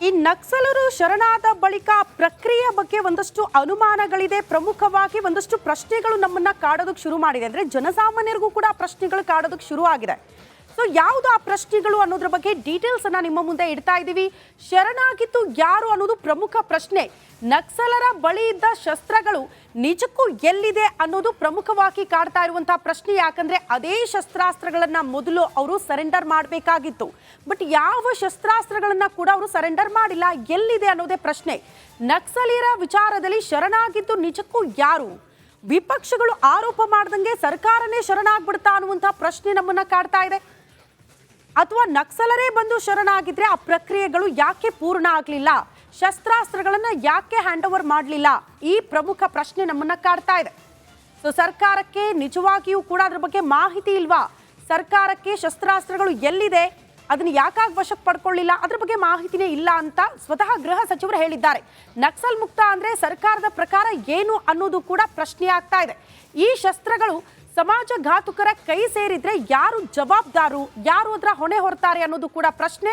ಈ ನಕ್ಸಲರು ಶರಣಾದ ಬಳಿಕ ಪ್ರಕ್ರಿಯೆ ಬಗ್ಗೆ ಒಂದಷ್ಟು ಅನುಮಾನಗಳಿದೆ. ಪ್ರಮುಖವಾಗಿ ಒಂದಷ್ಟು ಪ್ರಶ್ನೆಗಳು ನಮ್ಮನ್ನ ಕಾಡೋದಕ್ಕೆ ಶುರು ಮಾಡಿದೆ. ಅಂದ್ರೆ ಜನಸಾಮಾನ್ಯರಿಗೂ ಕೂಡ ಪ್ರಶ್ನೆಗಳು ಕಾಡೋದಕ್ಕೆ ಶುರು ಆಗಿದೆ. ಸೊ ಯಾವುದು ಆ ಪ್ರಶ್ನೆಗಳು ಅನ್ನೋದ್ರ ಬಗ್ಗೆ ಡೀಟೇಲ್ಸ್ ಅನ್ನ ನಿಮ್ಮ ಮುಂದೆ ಇಡ್ತಾ ಇದ್ದೀವಿ. ಶರಣಾಗಿದ್ದು ಯಾರು ಅನ್ನೋದು ಪ್ರಮುಖ ಪ್ರಶ್ನೆ. ನಕ್ಸಲರ ಬಳಿ ಇದ್ದ ಶಸ್ತ್ರಗಳು ನಿಜಕ್ಕೂ ಎಲ್ಲಿದೆ ಅನ್ನೋದು ಪ್ರಮುಖವಾಗಿ ಕಾಡ್ತಾ ಇರುವಂತಹ ಪ್ರಶ್ನೆ. ಯಾಕಂದ್ರೆ ಅದೇ ಶಸ್ತ್ರಾಸ್ತ್ರಗಳನ್ನ ಮೊದಲು ಅವರು ಸರೆಂಡರ್ ಮಾಡಬೇಕಾಗಿತ್ತು. ಬಟ್ ಯಾವ ಶಸ್ತ್ರಾಸ್ತ್ರಗಳನ್ನ ಕೂಡ ಅವರು ಸರೆಂಡರ್ ಮಾಡಿಲ್ಲ. ಎಲ್ಲಿದೆ ಅನ್ನೋದೇ ಪ್ರಶ್ನೆ. ನಕ್ಸಲೀಯರ ವಿಚಾರದಲ್ಲಿ ಶರಣಾಗಿದ್ದು ನಿಜಕ್ಕೂ ಯಾರು? ವಿಪಕ್ಷಗಳು ಆರೋಪ ಮಾಡ್ದಂಗೆ ಸರ್ಕಾರನೇ ಶರಣಾಗ್ಬಿಡ್ತಾ ಅನ್ನುವಂತಹ ಪ್ರಶ್ನೆ ನಮ್ಮನ್ನ ಕಾಡ್ತಾ ಇದೆ. ಅಥವಾ ನಕ್ಸಲರೇ ಬಂದು ಶರಣಾಗಿದ್ರೆ ಆ ಪ್ರಕ್ರಿಯೆಗಳು ಯಾಕೆ ಪೂರ್ಣ ಆಗಲಿಲ್ಲ? ಶಸ್ತ್ರಾಸ್ತ್ರಗಳನ್ನ ಯಾಕೆ ಹ್ಯಾಂಡ್ ಓವರ್ ಮಾಡಲಿಲ್ಲ? ಈ ಪ್ರಮುಖ ಪ್ರಶ್ನೆ ನಮ್ಮನ್ನ ಕಾಡ್ತಾ ಇದೆ. ಸೊ ಸರ್ಕಾರಕ್ಕೆ ನಿಜವಾಗಿಯೂ ಕೂಡ ಅದ್ರ ಬಗ್ಗೆ ಮಾಹಿತಿ ಇಲ್ವಾ? ಸರ್ಕಾರಕ್ಕೆ ಶಸ್ತ್ರಾಸ್ತ್ರಗಳು ಎಲ್ಲಿದೆ, ಅದನ್ನ ಯಾಕಾಗಿ ವಶಕ್ಕೆ ಪಡ್ಕೊಳ್ಳಿಲ್ಲ, ಅದ್ರ ಬಗ್ಗೆ ಮಾಹಿತಿನೇ ಇಲ್ಲ ಅಂತ ಸ್ವತಃ ಗೃಹ ಸಚಿವರು ಹೇಳಿದ್ದಾರೆ. ನಕ್ಸಲ್ ಮುಕ್ತ ಅಂದ್ರೆ ಸರ್ಕಾರದ ಪ್ರಕಾರ ಏನು ಅನ್ನೋದು ಕೂಡ ಪ್ರಶ್ನೆ ಆಗ್ತಾ ಇದೆ. ಈ ಶಸ್ತ್ರಗಳು ಸಮಾಜ ಘಾತುಕರ ಕೈ ಸೇರಿದ್ರೆ ಯಾರು ಜವಾಬ್ದಾರು, ಯಾರು ಅದರ ಹೊಣೆ ಹೊರ್ತಾರೆ ಅನ್ನೋದು ಕೂಡ ಪ್ರಶ್ನೆ.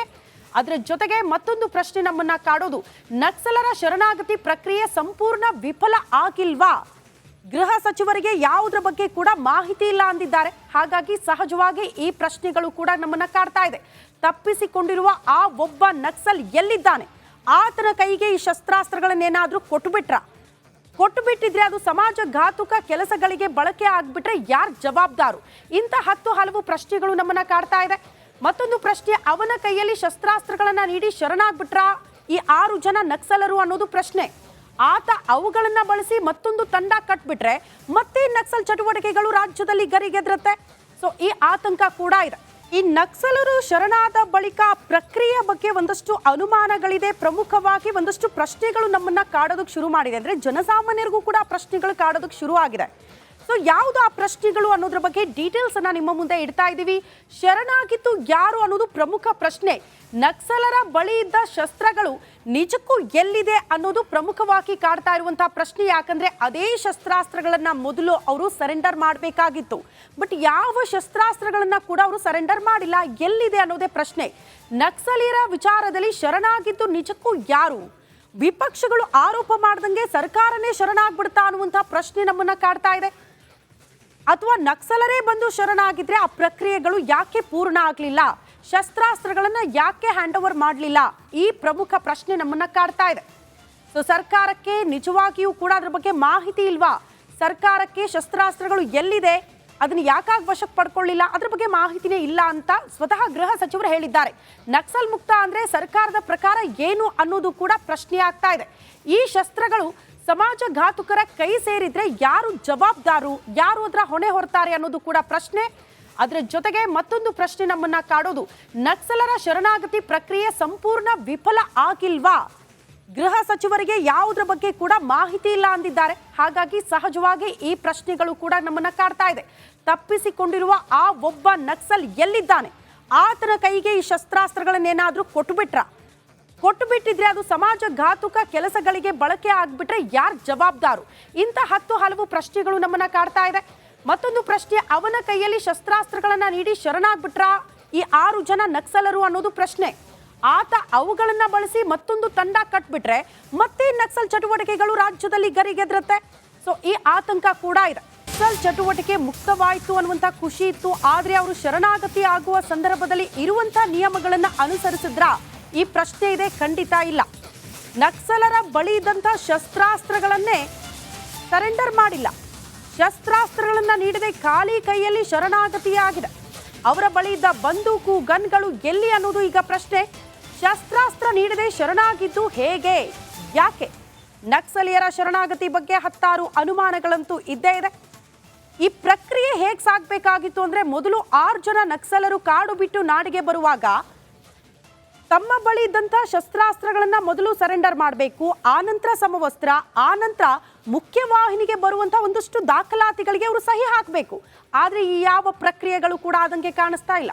ಅದರ ಜೊತೆಗೆ ಮತ್ತೊಂದು ಪ್ರಶ್ನೆ ನಮ್ಮನ್ನ ಕಾಡೋದು, ನಕ್ಸಲರ ಶರಣಾಗತಿ ಪ್ರಕ್ರಿಯೆ ಸಂಪೂರ್ಣ ವಿಫಲ ಆಗಿಲ್ವಾ? ಗೃಹ ಸಚಿವರಿಗೆ ಯಾವುದ್ರ ಬಗ್ಗೆ ಕೂಡ ಮಾಹಿತಿ ಇಲ್ಲ ಅಂದಿದ್ದಾರೆ. ಹಾಗಾಗಿ ಸಹಜವಾಗಿ ಈ ಪ್ರಶ್ನೆಗಳು ಕೂಡ ನಮ್ಮನ್ನ ಕಾಡ್ತಾ ಇದೆ. ತಪ್ಪಿಸಿಕೊಂಡಿರುವ ಆ ಒಬ್ಬ ನಕ್ಸಲ್ ಎಲ್ಲಿದ್ದಾನೆ? ಆತನ ಕೈಗೆ ಈ ಶಸ್ತ್ರಾಸ್ತ್ರಗಳನ್ನೇನಾದ್ರೂ ಕೊಟ್ಟು ಬಿಟ್ಟಿದ್ರೆ ಅದು ಸಮಾಜ ಘಾತುಕ ಕೆಲಸಗಳಿಗೆ ಬಳಕೆ ಆಗ್ಬಿಟ್ರೆ ಯಾರು ಜವಾಬ್ದಾರು? ಇಂಥ ಹಲವು ಪ್ರಶ್ನೆಗಳು ನಮ್ಮನ್ನ ಕಾಡ್ತಾ ಇದೆ. ಮತ್ತೊಂದು ಪ್ರಶ್ನೆ, ಅವನ ಕೈಯಲ್ಲಿ ಶಸ್ತ್ರಾಸ್ತ್ರಗಳನ್ನ ನೀಡಿ ಶರಣಾಗ್ಬಿಟ್ರ ಈ 6 ಜನ ನಕ್ಸಲರು ಅನ್ನೋದು ಪ್ರಶ್ನೆ. ಆತ ಅವುಗಳನ್ನ ಬಳಸಿ ಮತ್ತೊಂದು ತಂಡ ಕಟ್ಬಿಟ್ರೆ ಮತ್ತೆ ನಕ್ಸಲ್ ಚಟುವಟಿಕೆಗಳು ರಾಜ್ಯದಲ್ಲಿ ಗರಿಗೆದ್ರತ್ತೆ. ಸೊ ಈ ಆತಂಕ ಕೂಡ ಇದೆ. ಈ ನಕ್ಸಲರು ಶರಣಾದ ಬಳಿಕ ಪ್ರಕ್ರಿಯೆ ಬಗ್ಗೆ ಒಂದಷ್ಟು ಅನುಮಾನಗಳಿದೆ. ಪ್ರಮುಖವಾಗಿ ಒಂದಷ್ಟು ಪ್ರಶ್ನೆಗಳು ನಮ್ಮನ್ನ ಕಾಡೋದಕ್ಕೆ ಶುರು ಮಾಡಿದೆ. ಅಂದ್ರೆ ಜನಸಾಮಾನ್ಯರಿಗೂ ಕೂಡ ಪ್ರಶ್ನೆಗಳು ಕಾಡೋದಕ್ಕೆ ಶುರು ಆಗಿದೆ. ಸೊ ಯಾವುದು ಆ ಪ್ರಶ್ನೆಗಳು ಅನ್ನೋದ್ರ ಬಗ್ಗೆ ಡೀಟೇಲ್ಸ್ ಅನ್ನ ನಿಮ್ಮ ಮುಂದೆ ಇಡ್ತಾ ಇದ್ದೀವಿ. ಶರಣಾಗಿದ್ದು ಯಾರು ಅನ್ನೋದು ಪ್ರಮುಖ ಪ್ರಶ್ನೆ. ನಕ್ಸಲರ ಬಳಿ ಇದ್ದ ಶಸ್ತ್ರಗಳು ನಿಜಕ್ಕೂ ಎಲ್ಲಿದೆ ಅನ್ನೋದು ಪ್ರಮುಖವಾಗಿ ಕಾಡ್ತಾ ಇರುವಂತಹ ಪ್ರಶ್ನೆ. ಯಾಕಂದ್ರೆ ಅದೇ ಶಸ್ತ್ರಾಸ್ತ್ರಗಳನ್ನ ಮೊದಲು ಅವರು ಸರೆಂಡರ್ ಮಾಡಬೇಕಾಗಿತ್ತು. ಬಟ್ ಯಾವ ಶಸ್ತ್ರಾಸ್ತ್ರಗಳನ್ನ ಕೂಡ ಅವರು ಸರೆಂಡರ್ ಮಾಡಿಲ್ಲ. ಎಲ್ಲಿದೆ ಅನ್ನೋದೇ ಪ್ರಶ್ನೆ. ನಕ್ಸಲೀಯರ ವಿಚಾರದಲ್ಲಿ ಶರಣಾಗಿದ್ದು ನಿಜಕ್ಕೂ ಯಾರು? ವಿಪಕ್ಷಗಳು ಆರೋಪ ಮಾಡ್ದಂಗೆ ಸರ್ಕಾರನೇ ಶರಣಾಗ್ಬಿಡ್ತಾ ಅನ್ನುವಂತಹ ಪ್ರಶ್ನೆ ನಮ್ಮನ್ನ ಕಾಡ್ತಾ ಇದೆ. ಅಥವಾ ನಕ್ಸಲರೇ ಬಂದು ಶರಣಾಗಿದ್ರೆ ಆ ಪ್ರಕ್ರಿಯೆಗಳು ಯಾಕೆ ಪೂರ್ಣ ಆಗಲಿಲ್ಲ? ಶಸ್ತ್ರಾಸ್ತ್ರಗಳನ್ನ ಯಾಕೆ ಹ್ಯಾಂಡ್ ಓವರ್ ಮಾಡಲಿಲ್ಲ? ಈ ಪ್ರಮುಖ ಪ್ರಶ್ನೆ ನಮ್ಮನ್ನ ಕಾಡ್ತಾ ಇದೆ. ಸೊ ಸರ್ಕಾರಕ್ಕೆ ನಿಜವಾಗಿಯೂ ಕೂಡ ಅದ್ರ ಬಗ್ಗೆ ಮಾಹಿತಿ ಇಲ್ವಾ? ಸರ್ಕಾರಕ್ಕೆ ಶಸ್ತ್ರಾಸ್ತ್ರಗಳು ಎಲ್ಲಿದೆ, ಅದನ್ನ ಯಾಕಾಗಿ ವಶಕ್ಕೆ ಪಡ್ಕೊಳ್ಳಿಲ್ಲ, ಅದ್ರ ಬಗ್ಗೆ ಮಾಹಿತಿನೇ ಇಲ್ಲ ಅಂತ ಸ್ವತಃ ಗೃಹ ಸಚಿವರು ಹೇಳಿದ್ದಾರೆ. ನಕ್ಸಲ್ ಮುಕ್ತ ಅಂದ್ರೆ ಸರ್ಕಾರದ ಪ್ರಕಾರ ಏನು ಅನ್ನೋದು ಕೂಡ ಪ್ರಶ್ನೆ ಆಗ್ತಾ ಇದೆ. ಈ ಶಸ್ತ್ರಗಳು ಸಮಾಜ ಘಾತುಕರ ಕೈ ಸೇರಿದ್ರೆ ಯಾರು ಜವಾಬ್ದಾರು, ಯಾರು ಅದರ ಹೊಣೆ ಹೊರ್ತಾರೆ ಅನ್ನೋದು ಕೂಡ ಪ್ರಶ್ನೆ. ಅದರ ಜೊತೆಗೆ ಮತ್ತೊಂದು ಪ್ರಶ್ನೆ ನಮ್ಮನ್ನ ಕಾಡೋದು, ನಕ್ಸಲರ ಶರಣಾಗತಿ ಪ್ರಕ್ರಿಯೆ ಸಂಪೂರ್ಣ ವಿಫಲ ಆಗಿಲ್ವಾ? ಗೃಹ ಸಚಿವರಿಗೆ ಯಾವುದ್ರ ಬಗ್ಗೆ ಕೂಡ ಮಾಹಿತಿ ಇಲ್ಲ ಅಂದಿದ್ದಾರೆ. ಹಾಗಾಗಿ ಸಹಜವಾಗಿ ಈ ಪ್ರಶ್ನೆಗಳು ಕೂಡ ನಮ್ಮನ್ನ ಕಾಡ್ತಾ ಇದೆ. ತಪ್ಪಿಸಿಕೊಂಡಿರುವ ಆ ಒಬ್ಬ ನಕ್ಸಲ್ ಎಲ್ಲಿದ್ದಾನೆ? ಆತನ ಕೈಗೆ ಈ ಶಸ್ತ್ರಾಸ್ತ್ರಗಳನ್ನೇನಾದ್ರೂ ಕೊಟ್ಟು ಬಿಟ್ಟಿದ್ರೆ ಅದು ಸಮಾಜ ಘಾತುಕ ಕೆಲಸಗಳಿಗೆ ಬಳಕೆ ಆಗ್ಬಿಟ್ರೆ ಯಾರು ಜವಾಬ್ದಾರು? ಇಂಥ ಹಲವು ಪ್ರಶ್ನೆಗಳು ನಮ್ಮನ್ನ ಕಾಡ್ತಾ ಇದೆ. ಮತ್ತೊಂದು ಪ್ರಶ್ನೆ, ಅವನ ಕೈಯಲ್ಲಿ ಶಸ್ತ್ರಾಸ್ತ್ರಗಳನ್ನ ನೀಡಿ ಶರಣಾಗ್ಬಿಟ್ರ ಈ 6 ಜನ ನಕ್ಸಲರು ಅನ್ನೋದು ಪ್ರಶ್ನೆ. ಆತ ಅವುಗಳನ್ನ ಬಳಸಿ ಮತ್ತೊಂದು ತಂಡ ಕಟ್ಬಿಟ್ರೆ ಮತ್ತೆ ನಕ್ಸಲ್ ಚಟುವಟಿಕೆಗಳು ರಾಜ್ಯದಲ್ಲಿ ಗರಿಗೆದ್ರತ್ತೆ. ಸೊ ಈ ಆತಂಕ ಕೂಡ ಇದೆ. ನಕ್ಸಲ್ ಚಟುವಟಿಕೆ ಮುಕ್ತವಾಯಿತು ಅನ್ನುವಂತ ಖುಷಿ ಇತ್ತು. ಆದ್ರೆ ಅವರು ಶರಣಾಗತಿ ಆಗುವ ಸಂದರ್ಭದಲ್ಲಿ ಇರುವಂತ ನಿಯಮಗಳನ್ನ ಅನುಸರಿಸಿದ್ರ? ಈ ಪ್ರಶ್ನೆ ಇದೆ. ಖಂಡಿತ ಇಲ್ಲ. ನಕ್ಸಲರ ಬಳಿ ಇದ್ದಂತ ಶಸ್ತ್ರಾಸ್ತ್ರಗಳನ್ನೇ ಸರೆಂಡರ್ ಮಾಡಿಲ್ಲ. ಶಸ್ತ್ರಾಸ್ತ್ರಗಳನ್ನ ನೀಡದೆ ಖಾಲಿ ಕೈಯಲ್ಲಿ ಶರಣಾಗತಿಯಾಗಿದೆ. ಅವರ ಬಳಿ ಇದ್ದ ಬಂದೂಕು, ಗನ್ಗಳು ಎಲ್ಲಿ ಅನ್ನೋದು ಈಗ ಪ್ರಶ್ನೆ. ಶಸ್ತ್ರಾಸ್ತ್ರ ನೀಡದೆ ಶರಣಾಗಿದ್ದು ಹೇಗೆ, ಯಾಕೆ? ನಕ್ಸಲೀಯರ ಶರಣಾಗತಿ ಬಗ್ಗೆ 10 ಅನುಮಾನಗಳಂತೂ ಇದ್ದೇ ಇದೆ. ಈ ಪ್ರಕ್ರಿಯೆ ಹೇಗೆ ಸಾಗಬೇಕಾಗಿತ್ತು ಅಂದ್ರೆ, ಮೊದಲು 6 ಜನ ನಕ್ಸಲರು ಕಾಡು ಬಿಟ್ಟು ನಾಡಿಗೆ ಬರುವಾಗ ತಮ್ಮ ಬಳಿ ಇದ್ದಂಥ ಶಸ್ತ್ರಾಸ್ತ್ರಗಳನ್ನ ಮೊದಲು ಸರೆಂಡರ್ ಮಾಡಬೇಕು. ಆನಂತರ ಸಮವಸ್ತ್ರ, ಆನಂತರ ಮುಖ್ಯವಾಹಿನಿಗೆ ಬರುವಂಥ ಒಂದಷ್ಟು ದಾಖಲಾತಿಗಳಿಗೆ ಅವರು ಸಹಿ ಹಾಕಬೇಕು. ಆದರೆ ಈ ಯಾವ ಪ್ರಕ್ರಿಯೆಗಳು ಕೂಡ ಆದಂಗೆ ಕಾಣಿಸ್ತಾ ಇಲ್ಲ.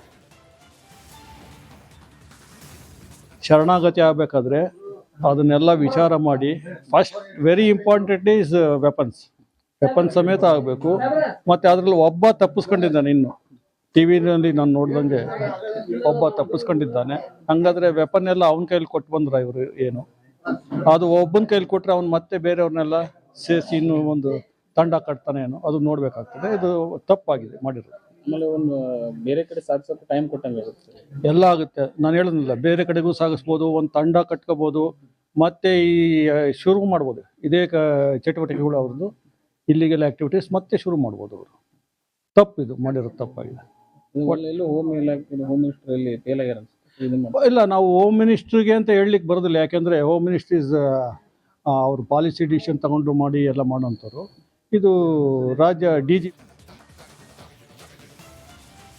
ಶರಣಾಗತಿ ಆಗಬೇಕಾದ್ರೆ ಅದನ್ನೆಲ್ಲ ವಿಚಾರ ಮಾಡಿ first very important is weapons ಸಮೇತ ಆಗಬೇಕು. ಮತ್ತು ಅದರಲ್ಲಿ ಒಬ್ಬ ತಪ್ಪಿಸ್ಕೊಂಡಿದ್ದಾನೆ. ಇನ್ನು ಟಿ ವಿನಲ್ಲಿ ನಾನು ನೋಡ್ದಂಗೆ ಒಬ್ಬ ತಪ್ಪಿಸ್ಕೊಂಡಿದ್ದಾನೆ. ಹಂಗಾದ್ರೆ ವೆಪನ್ ಎಲ್ಲ ಅವನ ಕೈಲಿ ಕೊಟ್ಟು ಬಂದ್ರ ಇವರು ಏನು? ಅದು ಒಬ್ಬನ ಕೈಲಿ ಕೊಟ್ರೆ ಅವ್ನು ಮತ್ತೆ ಬೇರೆಯವ್ರನ್ನೆಲ್ಲ ಸೇರಿಸಿ ಇನ್ನೂ ಒಂದು ತಂಡ ಕಟ್ತಾನೆ ಏನೋ, ಅದು ನೋಡ್ಬೇಕಾಗ್ತದೆ. ಇದು ತಪ್ಪಾಗಿದೆ ಮಾಡಿರೋದು. ಆಮೇಲೆ ಒಂದು ಬೇರೆ ಕಡೆ ಸಾಗಿಸೋಕೆ ಟೈಮ್ ಕೊಟ್ಟಂಗೆ ಆಗುತ್ತೆ. ಎಲ್ಲ ಆಗುತ್ತೆ. ನಾನು ಹೇಳೋದಿಲ್ಲ, ಬೇರೆ ಕಡೆಗೂ ಸಾಗಿಸ್ಬೋದು, ಒಂದು ತಂಡ ಕಟ್ಕೋಬೋದು, ಮತ್ತೆ ಈ ಶುರು ಮಾಡ್ಬೋದು. ಇದೇ ಚಟುವಟಿಕೆಗಳು ಅವ್ರದ್ದು ಇಲ್ಲಿಗೆಲ್ಲ ಆಕ್ಟಿವಿಟೀಸ್ ಮತ್ತೆ ಶುರು ಮಾಡ್ಬೋದು ಅವರು. ತಪ್ಪಿದು ಮಾಡಿರೋದು ತಪ್ಪಾಗಿದೆ. ಎಲ್ಲೂ ಹೋಮ್ ಇಲಾಖೆ ಹೋಮ್ ಮಿನಿಸ್ಟ್ರಲ್ಲಿ ಫೇಲ್ ಆಗ್ಯಾರ ಅನ್ಸುತ್ತೆ ಇದನ್ನ ಮಾಡಿ. ಇಲ್ಲ, ನಾವು ಹೋಮ್ ಮಿನಿಸ್ಟ್ರಿಗೆ ಅಂತ ಹೇಳಲಿಕ್ಕೆ ಬರೋದಿಲ್ಲ. ಯಾಕೆಂದರೆ ಹೋಮ್ ಮಿನಿಸ್ಟ್ರೀಸ್ ಅವರು ಪಾಲಿಸಿ ಡಿಸಿಷನ್ ತಗೊಂಡು ಮಾಡಿ ಎಲ್ಲ ಮಾಡೋಂಥವ್ರು. ಇದು ರಾಜ್ಯ DG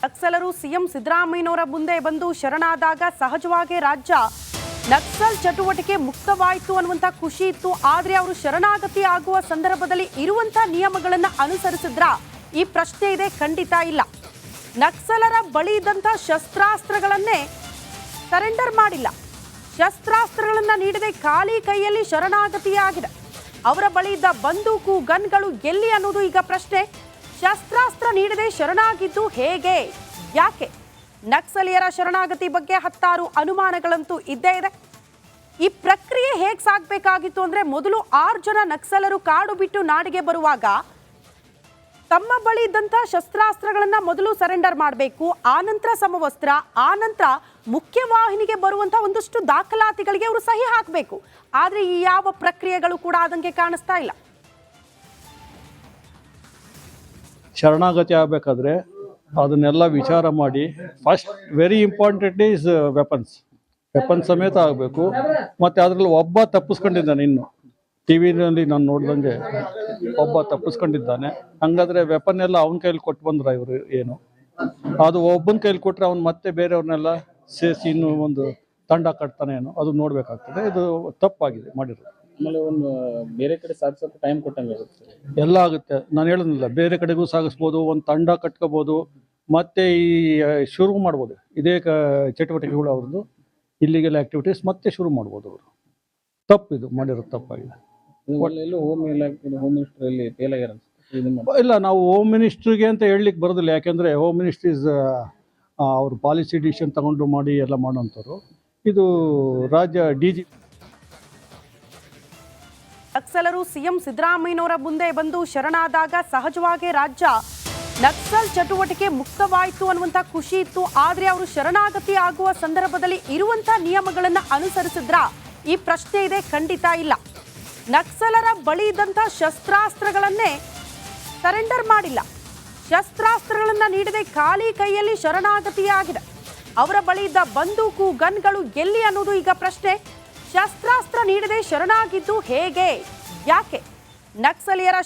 ನಕ್ಸಲರು ಸಿಎಂ ಸಿದ್ದರಾಮಯ್ಯನವರ ಮುಂದೆ ಬಂದು ಶರಣಾದಾಗ ಸಹಜವಾಗಿ ರಾಜ್ಯ ನಕ್ಸಲ್ ಚಟುವಟಿಕೆ ಮುಕ್ತವಾಯಿತು ಅನ್ನುವಂಥ ಖುಷಿ ಇತ್ತು. ಆದರೆ ಅವರು ಶರಣಾಗತಿ ಆಗುವ ಸಂದರ್ಭದಲ್ಲಿ ಇರುವಂಥ ನಿಯಮಗಳನ್ನು ಅನುಸರಿಸಿದ್ರ ಈ ಪ್ರಶ್ನೆ ಇದೆ? ಖಂಡಿತ ಇಲ್ಲ. ನಕ್ಸಲರ ಬಳಿ ಇದ್ದಂಥ ಶಸ್ತ್ರಾಸ್ತ್ರಗಳನ್ನೇ ಸರೆಂಡರ್ ಮಾಡಿಲ್ಲ. ಶಸ್ತ್ರಾಸ್ತ್ರಗಳನ್ನು ನೀಡದೆ ಖಾಲಿ ಕೈಯಲ್ಲಿ ಶರಣಾಗತಿಯಾಗಿದೆ. ಅವರ ಬಳಿ ಇದ್ದ ಬಂದೂಕು, ಗನ್ಗಳು ಎಲ್ಲಿ ಅನ್ನೋದು ಈಗ ಪ್ರಶ್ನೆ. ಶಸ್ತ್ರಾಸ್ತ್ರ ನೀಡದೆ ಶರಣಾಗಿದ್ದು ಹೇಗೆ, ಯಾಕೆ? ನಕ್ಸಲೀಯರ ಶರಣಾಗತಿ ಬಗ್ಗೆ ಹತ್ತಾರು ಅನುಮಾನಗಳಂತೂ ಇದ್ದೇ ಇದೆ. ಈ ಪ್ರಕ್ರಿಯೆ ಹೇಗೆ ಸಾಗಬೇಕಾಗಿತ್ತು ಅಂದ್ರೆ, ಮೊದಲು 6 ಜನ ನಕ್ಸಲರು ಕಾಡು ಬಿಟ್ಟು ನಾಡಿಗೆ ಬರುವಾಗ ತಮ್ಮ ಬಳಿ ಇದ್ದಂಥ ಶಸ್ತ್ರಾಸ್ತ್ರಗಳನ್ನ ಮೊದಲು ಸರೆಂಡರ್ ಮಾಡಬೇಕು, ಆನಂತರ ಸಮವಸ್ತ್ರ, ಆನಂತರ ಮುಖ್ಯವಾಹಿನಿಗೆ ಬರುವಂಥ ಒಂದಷ್ಟು ದಾಖಲಾತಿಗಳಿಗೆ ಅವರು ಸಹಿ ಹಾಕಬೇಕು. ಆದರೆ ಈ ಯಾವ ಪ್ರಕ್ರಿಯೆಗಳು ಕೂಡ ಆದಂಗೆ ಕಾಣಿಸ್ತಾ ಇಲ್ಲ. ಶರಣಾಗತಿ ಆಗಬೇಕಾದ್ರೆ ಅದನ್ನೆಲ್ಲ ವಿಚಾರ ಮಾಡಿ first very important is weapon ಸಮೇತ ಆಗಬೇಕು. ಮತ್ತು ಅದರಲ್ಲಿ ಒಬ್ಬ ತಪ್ಪಿಸ್ಕೊಂಡಿದ್ದಾನೆ. ಇನ್ನು ಟಿ ವಿನಲ್ಲಿ ನಾನು ನೋಡ್ದಂಗೆ ಒಬ್ಬ ತಪ್ಪಿಸ್ಕೊಂಡಿದ್ದಾನೆ. ಹಂಗಾದ್ರೆ ವೆಪನ್ ಎಲ್ಲ ಅವನ ಕೈಲಿ ಕೊಟ್ಟು ಬಂದ್ರ ಇವರು ಏನು? ಅದು ಒಬ್ಬನ ಕೈಲಿ ಕೊಟ್ರೆ ಅವ್ನು ಮತ್ತೆ ಬೇರೆಯವ್ರನ್ನೆಲ್ಲ ಸೇರಿಸಿ ಇನ್ನೂ ಒಂದು ತಂಡ ಕಟ್ತಾನೆ ಏನೋ, ಅದು ನೋಡ್ಬೇಕಾಗ್ತದೆ. ಇದು ತಪ್ಪಾಗಿದೆ ಮಾಡಿರೋದು. ಆಮೇಲೆ ಒಂದು ಬೇರೆ ಕಡೆ ಸಾಗಿಸೋಕೆ ಟೈಮ್ ಕೊಟ್ಟಂಗೆ ಆಗುತ್ತೆ. ಎಲ್ಲ ಆಗುತ್ತೆ. ನಾನು ಹೇಳೋದಿಲ್ಲ, ಬೇರೆ ಕಡೆಗೂ ಸಾಗಿಸ್ಬೋದು, ಒಂದು ತಂಡ ಕಟ್ಕೋಬೋದು, ಮತ್ತೆ ಈ ಶುರು ಮಾಡ್ಬೋದು. ಇದೇ ಚಟುವಟಿಕೆಗಳು ಅವ್ರದ್ದು ಇಲ್ಲಿಗೆಲ್ಲ ಆಕ್ಟಿವಿಟೀಸ್ ಮತ್ತೆ ಶುರು ಮಾಡ್ಬೋದು ಅವರು. ತಪ್ಪಿದು ಮಾಡಿರೋದು ತಪ್ಪಾಗಿದೆ. ಎಲ್ಲೂ ಹೋಮ್ ಇಲಾಖೆ ಹೋಮ್ ಮಿನಿಸ್ಟ್ರಲ್ಲಿ ಫೇಲ್ ಆಗ್ಯಾರ ಅನ್ಸುತ್ತೆ ಇದನ್ನ ಮಾಡಿ. ಇಲ್ಲ, ನಾವು ಹೋಮ್ ಮಿನಿಸ್ಟ್ರಿಗೆ ಅಂತ ಹೇಳಲಿಕ್ಕೆ ಬರೋದಿಲ್ಲ. ಯಾಕೆಂದರೆ ಹೋಮ್ ಮಿನಿಸ್ಟ್ರೀಸ್ ಅವರು ಪಾಲಿಸಿ ಡಿಸಿಷನ್ ತಗೊಂಡು ಮಾಡಿ ಎಲ್ಲ ಮಾಡೋಂಥವ್ರು. ಇದು ರಾಜ್ಯ DG ನಕ್ಸಲರು ಸಿಎಂ ಸಿದ್ದರಾಮಯ್ಯನವರ ಮುಂದೆ ಬಂದು ಶರಣಾದಾಗ ಸಹಜವಾಗಿ ರಾಜ್ಯ ನಕ್ಸಲ್ ಚಟುವಟಿಕೆ ಮುಕ್ತವಾಯಿತು ಅನ್ನುವಂಥ ಖುಷಿ ಇತ್ತು. ಆದರೆ ಅವರು ಶರಣಾಗತಿ ಆಗುವ ಸಂದರ್ಭದಲ್ಲಿ ಇರುವಂಥ ನಿಯಮಗಳನ್ನು ಅನುಸರಿಸಿದ್ರ ಈ ಪ್ರಶ್ನೆ ಇದೆ? ಖಂಡಿತ ಇಲ್ಲ. ನಕ್ಸಲರ ಬಳಿ ಇದ್ದಂಥ ಶಸ್ತ್ರಾಸ್ತ್ರಗಳನ್ನೇ ಸರೆಂಡರ್ ಮಾಡಿಲ್ಲ. ಶಸ್ತ್ರಾಸ್ತ್ರಗಳನ್ನು ನೀಡದೆ ಖಾಲಿ ಕೈಯಲ್ಲಿ ಶರಣಾಗತಿಯಾಗಿದೆ. ಅವರ ಬಳಿ ಇದ್ದ ಬಂದೂಕು, ಗನ್ಗಳು ಎಲ್ಲಿ ಅನ್ನೋದು ಈಗ ಪ್ರಶ್ನೆ. ಶಸ್ತ್ರಾಸ್ತ್ರ ನೀಡದೆ ಶರಣಾಗಿದ್ದು ಹೇಗೆ, ಯಾಕೆ? ನಕ್ಸಲೀಯರ